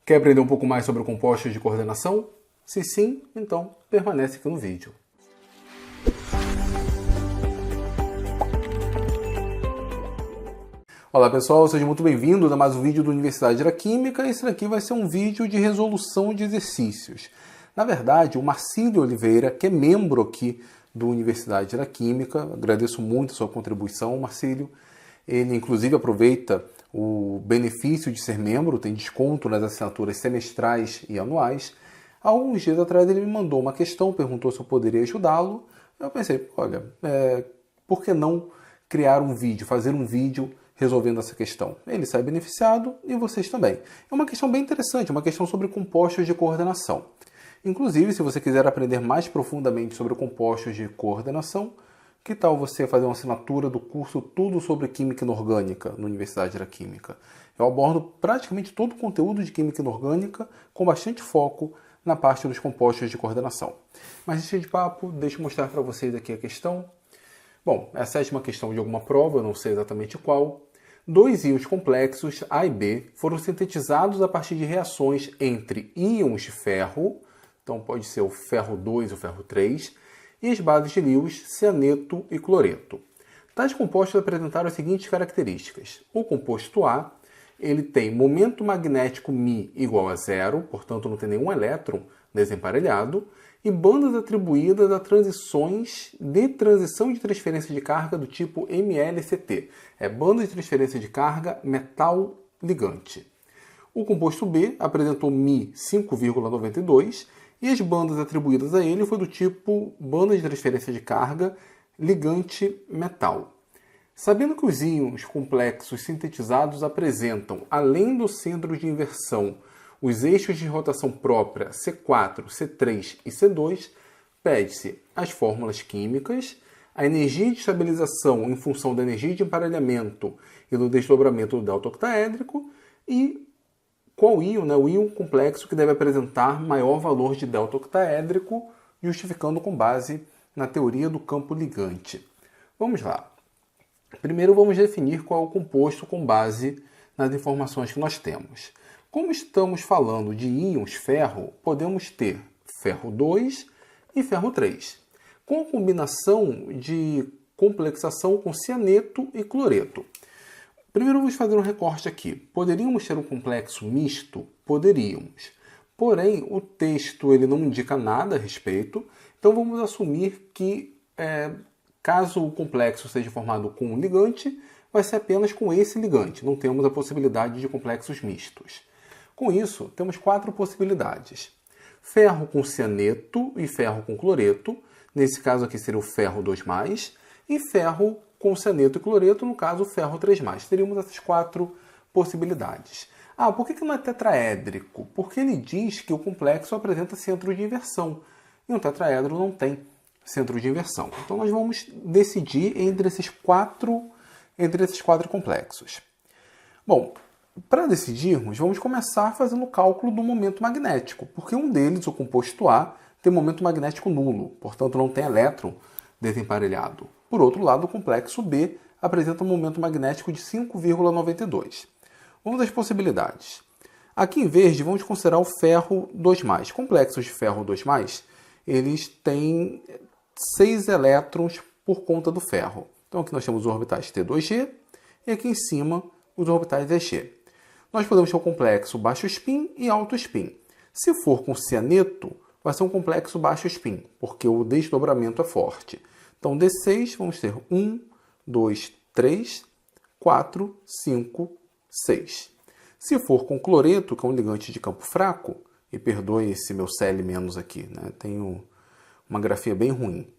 Quer aprender um pouco mais sobre compostos de coordenação? Se sim, então permanece aqui no vídeo. Olá pessoal, sejam muito bem-vindos a mais um vídeo da Universidade da Química. Esse daqui vai ser um vídeo de resolução de exercícios. Na verdade, o Marcílio Oliveira, que é membro aqui da Universidade da Química, agradeço muito a sua contribuição, Marcílio. Ele inclusive aproveita o benefício de ser membro, tem desconto nas assinaturas semestrais e anuais. Há alguns dias atrás ele me mandou uma questão, perguntou se eu poderia ajudá-lo. Eu pensei, olha, por que não criar um vídeo, fazer um vídeo resolvendo essa questão? Ele sai beneficiado e vocês também. É uma questão bem interessante, uma questão sobre compostos de coordenação. Inclusive, se você quiser aprender mais profundamente sobre compostos de coordenação, que tal você fazer uma assinatura do curso Tudo sobre Química Inorgânica na Universidade da Química? Eu abordo praticamente todo o conteúdo de Química Inorgânica com bastante foco na parte dos compostos de coordenação. Mas deixa de papo, deixa eu mostrar para vocês aqui a questão. Bom, é a sétima questão de alguma prova, eu não sei exatamente qual. Dois íons complexos, A e B, foram sintetizados a partir de reações entre íons de ferro, então pode ser o ferro 2 ou ferro 3, e as bases de Lewis, cianeto e cloreto. Tais compostos apresentaram as seguintes características. O composto A, ele tem momento magnético μ igual a zero, portanto não tem nenhum elétron desemparelhado, e bandas atribuídas a transições de transição de transferência de carga do tipo MLCT. É banda de transferência de carga metal ligante. O composto B apresentou μ 5,92 e as bandas atribuídas a ele foi do tipo banda de transferência de carga ligante metal. Sabendo que os íons complexos sintetizados apresentam, além do centro de inversão, os eixos de rotação própria C4, C3 e C2, pede-se as fórmulas químicas, a energia de estabilização em função da energia de emparelhamento e do desdobramento do delta octaédrico e qual íon, o íon complexo que deve apresentar maior valor de delta octaédrico, justificando com base na teoria do campo ligante. Vamos lá. Primeiro vamos definir qual é o composto com base nas informações que nós temos. Como estamos falando de íons ferro, podemos ter ferro 2 e ferro 3, com a combinação de complexação com cianeto e cloreto. Primeiro vamos fazer um recorte aqui. Poderíamos ter um complexo misto? Poderíamos. Porém, o texto ele não indica nada a respeito, então vamos assumir que caso o complexo seja formado com um ligante, vai ser apenas com esse ligante. Não temos a possibilidade de complexos mistos. Com isso, temos 4 possibilidades. Ferro com cianeto e ferro com cloreto. Nesse caso aqui seria o ferro 2+, e ferro com cianeto e cloreto, no caso o ferro 3+. Teríamos essas 4 possibilidades. Por que não é tetraédrico? Porque ele diz que o complexo apresenta centro de inversão. E um tetraedro não tem centro de inversão. Então nós vamos decidir entre esses quatro complexos. Bom, para decidirmos, vamos começar fazendo o cálculo do momento magnético, porque um deles, o composto A, tem momento magnético nulo, portanto não tem elétron desemparelhado. Por outro lado, o complexo B apresenta um momento magnético de 5,92. Vamos às possibilidades. Aqui em verde, vamos considerar o ferro 2+. Complexos de ferro 2+, eles têm 6 elétrons por conta do ferro. Então aqui nós temos os orbitais T2G e aqui em cima os orbitais EG. Nós podemos ter um complexo baixo spin e alto spin. Se for com cianeto, vai ser um complexo baixo spin, porque o desdobramento é forte. Então, D6, vamos ter 1, 2, 3, 4, 5, 6. Se for com cloreto, que é um ligante de campo fraco, e perdoe esse meu Cl- aqui, tenho uma grafia bem ruim.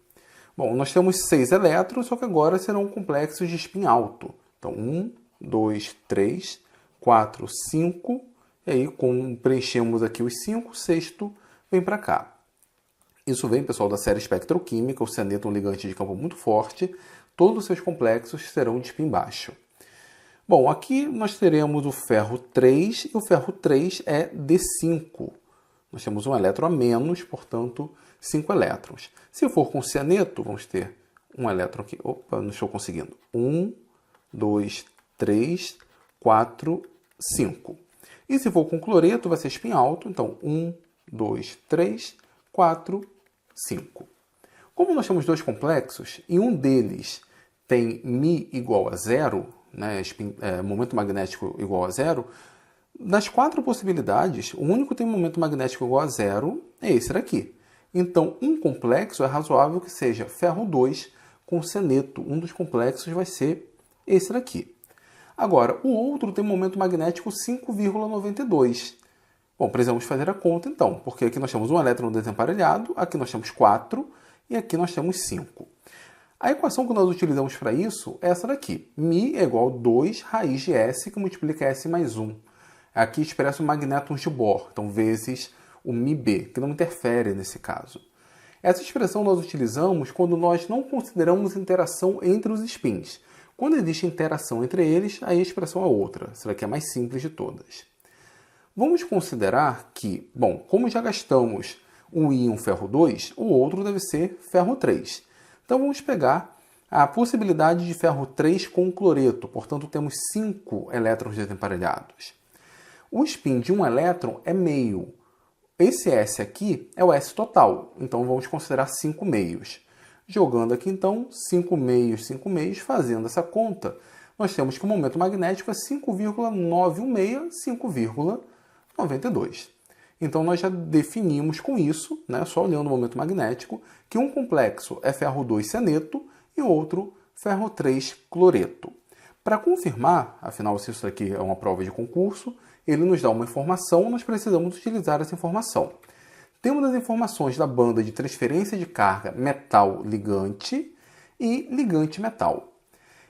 Bom, nós temos 6 elétrons, só que agora serão complexos de spin alto. Então, 1, 2, 3, 4, 5, e aí preenchemos aqui os 5, o sexto vem para cá. Isso vem, pessoal, da série espectroquímica, o cianeto é um ligante de campo muito forte, todos os seus complexos serão de spin baixo. Bom, aqui nós teremos o ferro 3, e o ferro 3 é D5. Nós temos um elétron a menos, portanto, 5 elétrons. Se for com cianeto, vamos ter um elétron aqui. Opa, não estou conseguindo. 1, 2, 3, 4, 5. E se for com cloreto, vai ser spin alto. Então, 1, 2, 3, 4, 5. Como nós temos dois complexos e um deles tem μ igual a zero, né, momento magnético igual a zero, das 4 possibilidades, o único que tem momento magnético igual a zero é esse daqui. Então, um complexo é razoável que seja ferro 2 com seneto. Um dos complexos vai ser esse daqui. Agora, o outro tem momento magnético 5,92. Bom, precisamos fazer a conta então, porque aqui nós temos um elétron desemparelhado, aqui nós temos 4 e aqui nós temos 5. A equação que nós utilizamos para isso é essa daqui. μ é igual a 2 raiz de S, que multiplica S mais 1. Aqui expressa o magnétons de Bohr, então vezes o μb, que não interfere nesse caso. Essa expressão nós utilizamos quando nós não consideramos interação entre os spins. Quando existe interação entre eles, aí a expressão é outra. Essa daqui é a mais simples de todas. Vamos considerar que, bom, como já gastamos um íon ferro 2, o outro deve ser ferro 3. Então vamos pegar a possibilidade de ferro 3 com cloreto, portanto temos 5 elétrons desemparelhados. O spin de um elétron é meio. Esse S aqui é o S total, então vamos considerar 5 meios. Jogando aqui então 5 meios, fazendo essa conta, nós temos que o momento magnético é 5,916, 5,92. Então nós já definimos com isso, né, só olhando o momento magnético, que um complexo é ferro 2 seneto e outro ferro 3 cloreto. Para confirmar, afinal se isso aqui é uma prova de concurso, ele nos dá uma informação, nós precisamos utilizar essa informação. Temos as informações da banda de transferência de carga metal-ligante e ligante-metal.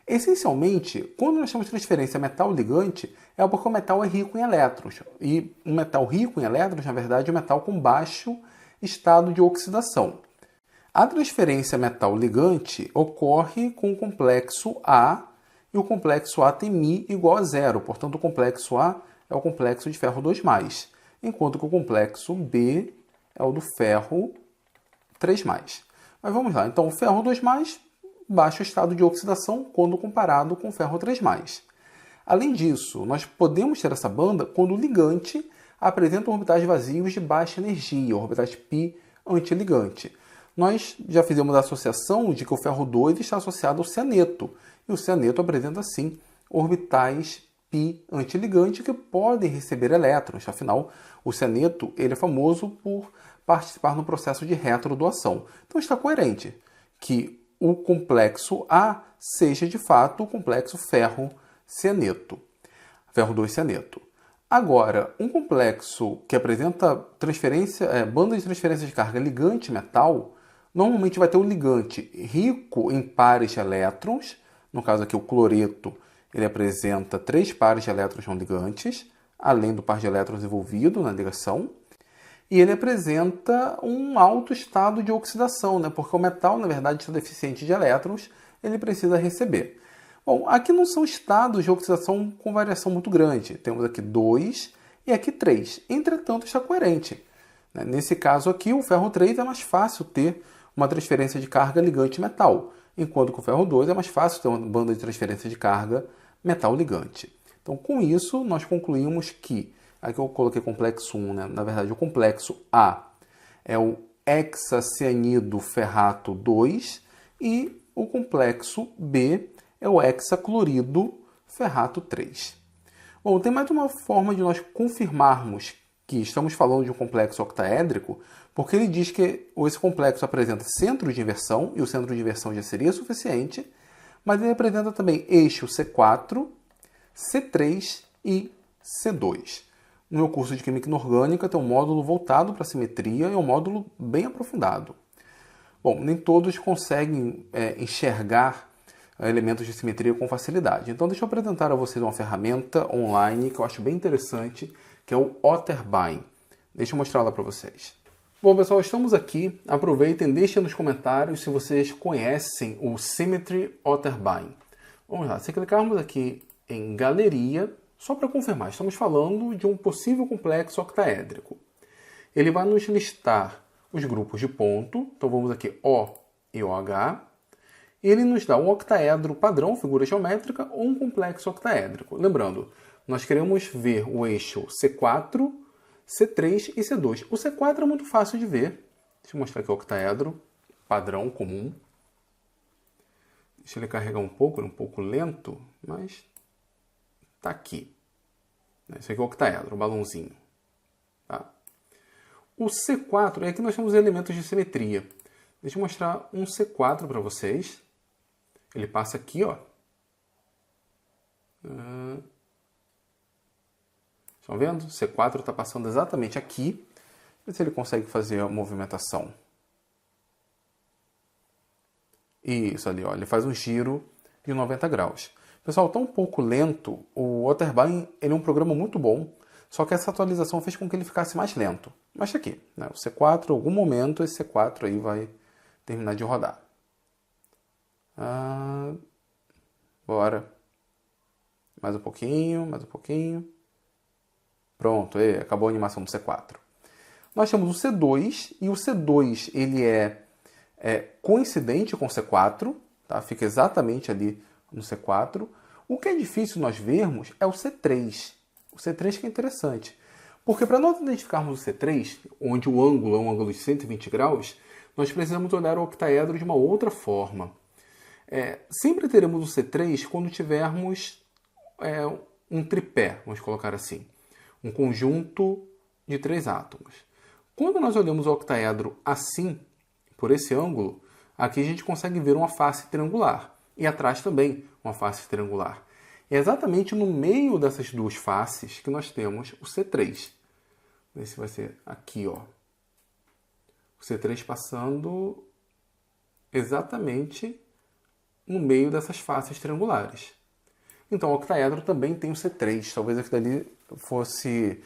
Essencialmente, quando nós temos transferência metal-ligante, é porque o metal é rico em elétrons. E um metal rico em elétrons, na verdade, é um metal com baixo estado de oxidação. A transferência metal-ligante ocorre com o complexo A, e o complexo A tem μ igual a zero. Portanto, o complexo A é o complexo de ferro 2+, enquanto que o complexo B é o do ferro 3+. Mas vamos lá. Então, o ferro 2+, baixo estado de oxidação quando comparado com o ferro 3+. Além disso, nós podemos ter essa banda quando o ligante apresenta orbitais vazios de baixa energia, orbitais π antiligante. Nós já fizemos a associação de que o ferro 2 está associado ao cianeto, e o cianeto apresenta, sim, orbitais π antiligante que podem receber elétrons. Afinal, o cianeto ele é famoso por participar no processo de retrodoação. Então está coerente que o complexo A seja, de fato, o complexo ferro-cianeto, ferro 2 cianeto. Agora, um complexo que apresenta banda de transferência de carga ligante-metal, normalmente vai ter um ligante rico em pares de elétrons. No caso aqui, o cloreto, ele apresenta 3 pares de elétrons não ligantes, além do par de elétrons envolvido na ligação. E ele apresenta um alto estado de oxidação, né? Porque o metal, na verdade, está deficiente de elétrons, ele precisa receber. Bom, aqui não são estados de oxidação com variação muito grande. Temos aqui 2 e aqui 3. Entretanto, está coerente. Nesse caso aqui, o ferro 3 é mais fácil ter uma transferência de carga ligante-metal, enquanto que o ferro 2 é mais fácil ter uma banda de transferência de carga metal-ligante. Então, com isso, nós concluímos que aqui eu coloquei complexo 1, né? Na verdade, o complexo A é o hexacianido ferrato 2 e o complexo B é o hexaclorido ferrato 3. Bom, tem mais uma forma de nós confirmarmos que estamos falando de um complexo octaédrico, porque ele diz que esse complexo apresenta centro de inversão, e o centro de inversão já seria suficiente, mas ele apresenta também eixo C4, C3 e C2. No meu curso de Química Inorgânica tem um módulo voltado para a simetria e é um módulo bem aprofundado. Bom, nem todos conseguem enxergar elementos de simetria com facilidade. Então deixa eu apresentar a vocês uma ferramenta online que eu acho bem interessante, que é o Otterbein. Deixa eu mostrá-la para vocês. Bom, pessoal, estamos aqui. Aproveitem, deixem nos comentários se vocês conhecem o Symmetry Otterbein. Vamos lá, se clicarmos aqui em Galeria, só para confirmar, estamos falando de um possível complexo octaédrico. Ele vai nos listar os grupos de ponto, então vamos aqui O e OH. Ele nos dá um octaedro padrão, figura geométrica, ou um complexo octaédrico. Lembrando, nós queremos ver o eixo C4, C3 e C2. O C4 é muito fácil de ver. Deixa eu mostrar aqui o octaedro, padrão comum. Deixa ele carregar um pouco lento, mas está aqui. Esse aqui é o octaedro, o balãozinho. Tá? O C4, e aqui nós temos elementos de simetria. Deixa eu mostrar um C4 para vocês. Ele passa aqui, ó. Estão vendo? O C4 está passando exatamente aqui. Ver se ele consegue fazer a movimentação. Isso ali, ó. Ele faz um giro de 90 graus. Pessoal, está um pouco lento. O Otterbein, ele é um programa muito bom. Só que essa atualização fez com que ele ficasse mais lento. Mas tá aqui, né? O C4, em algum momento, esse C4 aí vai terminar de rodar. Bora. Mais um pouquinho, mais um pouquinho. Pronto, acabou a animação do C4. Nós temos o C2, e o C2 ele é coincidente com o C4, tá? Fica exatamente ali no C4. O que é difícil nós vermos é o C3. O C3 que é interessante. Porque para nós identificarmos o C3, onde o ângulo é um ângulo de 120 graus, nós precisamos olhar o octaedro de uma outra forma. Sempre teremos o C3 quando tivermos um tripé, vamos colocar assim. Um conjunto de 3 átomos. Quando nós olhamos o octaedro assim, por esse ângulo, aqui a gente consegue ver uma face triangular. E atrás também uma face triangular. É exatamente no meio dessas duas faces que nós temos o C3. Esse vai ser aqui, ó. O C3 passando exatamente no meio dessas faces triangulares. Então, o octaedro também tem o C3. Talvez aquilo ali fosse...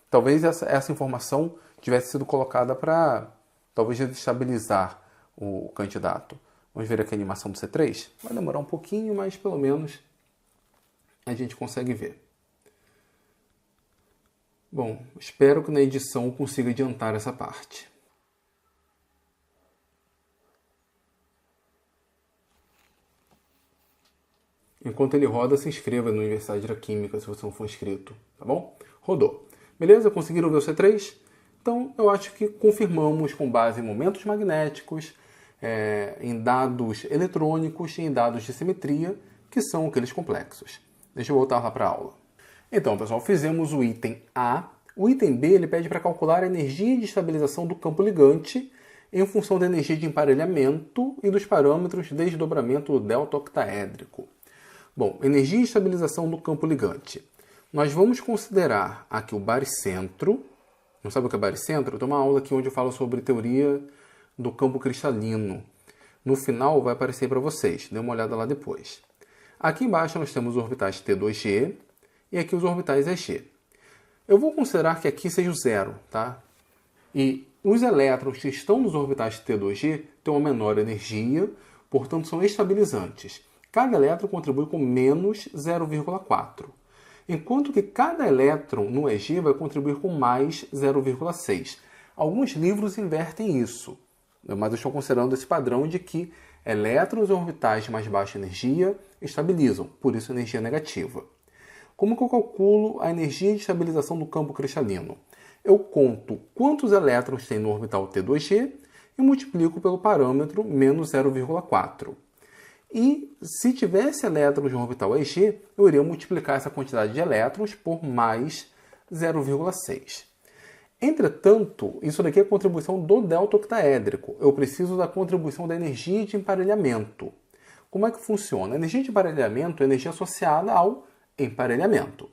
Talvez essa informação tivesse sido colocada para, talvez, desestabilizar o candidato. Vamos ver aqui a animação do C3. Vai demorar um pouquinho, mas pelo menos a gente consegue ver. Bom, espero que na edição eu consiga adiantar essa parte. Enquanto ele roda, se inscreva na Universidade da Química se você não for inscrito, tá bom? Rodou. Beleza? Conseguiram ver o C3? Então, eu acho que confirmamos com base em momentos magnéticos, em dados eletrônicos e em dados de simetria, que são aqueles complexos. Deixa eu voltar lá para a aula. Então, pessoal, fizemos o item A. O item B ele pede para calcular a energia de estabilização do campo ligante em função da energia de emparelhamento e dos parâmetros de desdobramento do delta octaédrico. Bom, energia e estabilização do campo ligante. Nós vamos considerar aqui o baricentro. Não sabe o que é baricentro? Tem uma aula aqui onde eu falo sobre teoria do campo cristalino. No final vai aparecer para vocês. Dê uma olhada lá depois. Aqui embaixo nós temos os orbitais T2G e aqui os orbitais EG. Eu vou considerar que aqui seja o zero, tá? E os elétrons que estão nos orbitais T2G têm uma menor energia, portanto são estabilizantes. Cada elétron contribui com menos 0,4, enquanto que cada elétron no EG vai contribuir com mais 0,6. Alguns livros invertem isso, mas eu estou considerando esse padrão de que elétrons em orbitais de mais baixa energia estabilizam, por isso energia negativa. Como que eu calculo a energia de estabilização do campo cristalino? Eu conto quantos elétrons tem no orbital T2G e multiplico pelo parâmetro menos 0,4. E se tivesse elétrons no orbital EG, eu iria multiplicar essa quantidade de elétrons por mais 0,6. Entretanto, isso daqui é a contribuição do delta octaédrico. Eu preciso da contribuição da energia de emparelhamento. Como é que funciona? A energia de emparelhamento é energia associada ao emparelhamento.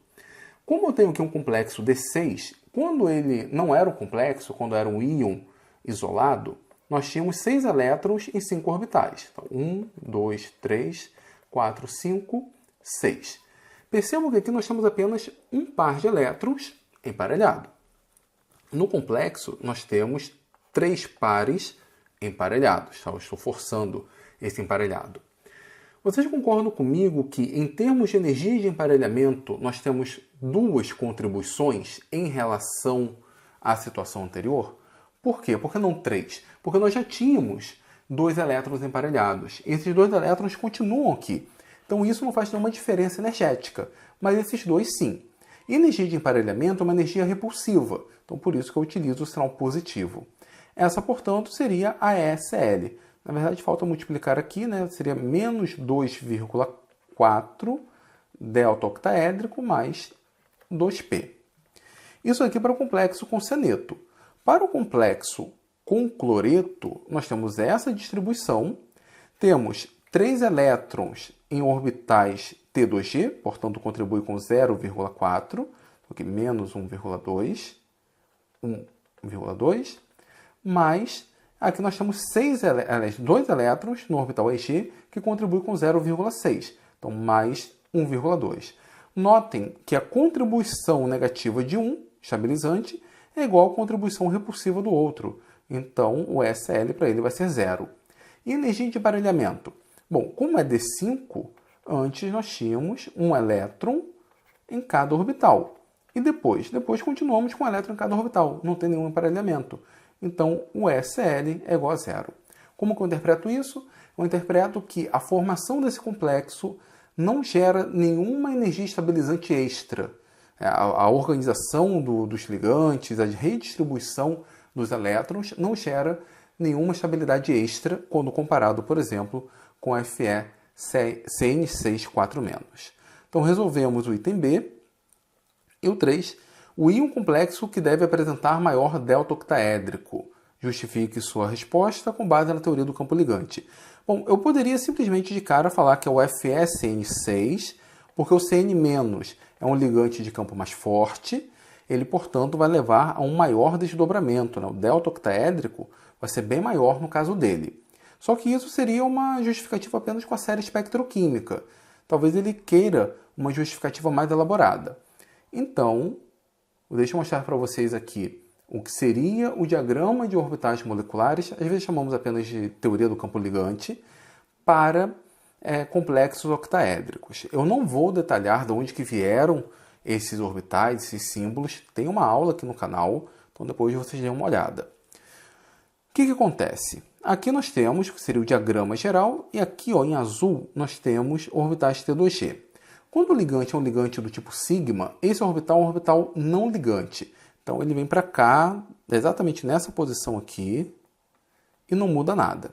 Como eu tenho aqui um complexo D6, quando ele não era um complexo, quando era um íon isolado, nós tínhamos 6 elétrons em 5 orbitais. Então, 1, 2, 3, 4, 5, 6. Percebam que aqui nós temos apenas um par de elétrons emparelhado. No complexo, nós temos 3 pares emparelhados. Tá? Eu estou forçando esse emparelhado. Vocês concordam comigo que, em termos de energia de emparelhamento, nós temos 2 contribuições em relação à situação anterior? Por quê? Por que não 3? Porque nós já tínhamos 2 elétrons emparelhados. Esses 2 elétrons continuam aqui. Então isso não faz nenhuma diferença energética, mas esses dois sim. Energia de emparelhamento é uma energia repulsiva, então por isso que eu utilizo o sinal positivo. Essa, portanto, seria a ESL. Na verdade, falta multiplicar aqui, né? Seria menos 2,4 delta octaédrico mais 2P. Isso aqui para o complexo com cianeto. Para o complexo com cloreto, nós temos essa distribuição. Temos 3 elétrons em orbitais T2G, portanto contribui com 0,4, aqui menos 1,2, 1,2, mais aqui nós temos 2 elétrons no orbital EG, que contribui com 0,6, então mais 1,2. Notem que a contribuição negativa de um estabilizante é igual à contribuição repulsiva do outro, então o SL para ele vai ser 0. E energia de emparelhamento? Bom, como é D5, antes nós tínhamos um elétron em cada orbital. E depois continuamos com um elétron em cada orbital, não tem nenhum emparelhamento. Então, o SL é igual a 0. Como que eu interpreto isso? Eu interpreto que a formação desse complexo não gera nenhuma energia estabilizante extra. A organização dos ligantes, a redistribuição dos elétrons não gera nenhuma estabilidade extra quando comparado, por exemplo, com a FeCN6 4-. Então, resolvemos o item B. E o 3, o íon complexo que deve apresentar maior delta octaédrico. Justifique sua resposta com base na teoria do campo ligante. Bom, eu poderia simplesmente de cara falar que é o FeCN6, porque o CN- é um ligante de campo mais forte, ele, portanto, vai levar a um maior desdobramento, né? O delta octaédrico vai ser bem maior no caso dele. Só que isso seria uma justificativa apenas com a série espectroquímica. Talvez ele queira uma justificativa mais elaborada. Então, deixa eu mostrar para vocês aqui o que seria o diagrama de orbitais moleculares, às vezes chamamos apenas de teoria do campo ligante, para complexos octaédricos. Eu não vou detalhar de onde que vieram esses orbitais, esses símbolos. Tem uma aula aqui no canal, então depois vocês dêem uma olhada. O que acontece? Aqui nós temos, que seria o diagrama geral, e aqui ó, em azul nós temos orbitais T2G. Quando o ligante é um ligante do tipo sigma, esse orbital é um orbital não ligante. Então ele vem para cá, exatamente nessa posição aqui, e não muda nada.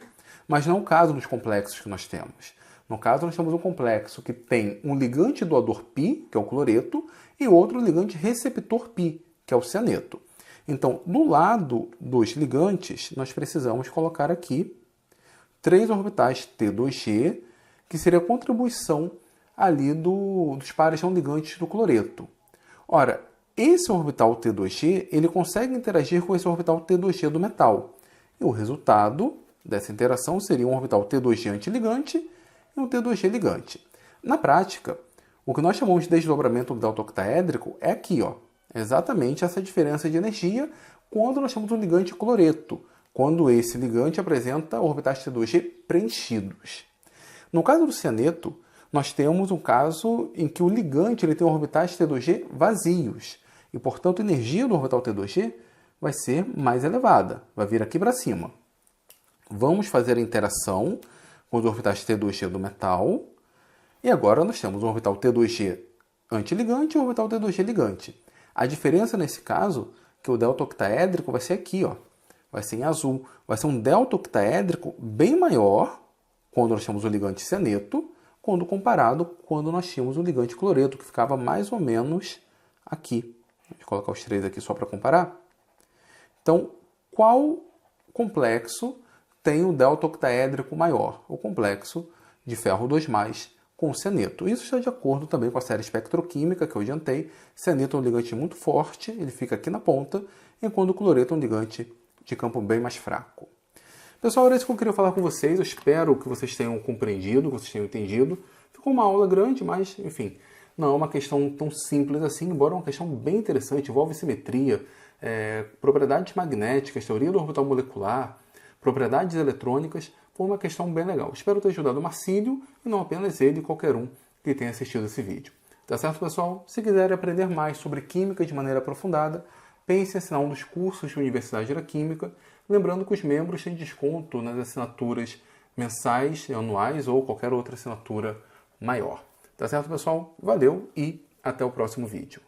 Mas não é o caso dos complexos que nós temos. No caso, nós temos um complexo que tem um ligante doador π, que é o cloreto, e outro ligante receptor π, que é o cianeto. Então, do lado dos ligantes, nós precisamos colocar aqui 3 orbitais T2G, que seria a contribuição ali dos pares não ligantes do cloreto. Ora, esse orbital T2G, ele consegue interagir com esse orbital T2G do metal. E o resultado dessa interação seria um orbital T2G antiligante e um T2G ligante. Na prática, o que nós chamamos de desdobramento do delta octaédrico é aqui, ó, exatamente essa diferença de energia quando nós temos um ligante cloreto, quando esse ligante apresenta orbitais T2G preenchidos. No caso do cianeto, nós temos um caso em que o ligante ele tem orbitais T2G vazios, e, portanto, a energia do orbital T2G vai ser mais elevada, vai vir aqui para cima. Vamos fazer a interação com os orbitais T2G do metal, e agora nós temos um orbital T2G antiligante e um orbital T2G ligante. A diferença nesse caso é que o delta octaédrico vai ser aqui, ó, vai ser em azul. Vai ser um delta octaédrico bem maior quando nós temos o ligante cianeto, quando comparado quando nós tínhamos o ligante cloreto, que ficava mais ou menos aqui. Vou colocar os 3 aqui só para comparar. Então, qual complexo tem o delta octaédrico maior? O complexo de ferro 2+, com cianeto. Isso está de acordo também com a série espectroquímica que eu adiantei. Cianeto é um ligante muito forte, ele fica aqui na ponta, enquanto o cloreto é um ligante de campo bem mais fraco. Pessoal, era isso que eu queria falar com vocês. Eu espero que vocês tenham compreendido, que vocês tenham entendido. Ficou uma aula grande, mas, enfim, não é uma questão tão simples assim, embora é uma questão bem interessante, envolve simetria, propriedades magnéticas, teoria do orbital molecular, propriedades eletrônicas. Foi uma questão bem legal. Espero ter ajudado o Marcílio, e não apenas ele, qualquer um que tenha assistido esse vídeo. Tá certo, pessoal? Se quiserem aprender mais sobre química de maneira aprofundada, pense em assinar um dos cursos da Universidade da Química, lembrando que os membros têm desconto nas assinaturas mensais, anuais ou qualquer outra assinatura maior. Tá certo, pessoal? Valeu e até o próximo vídeo.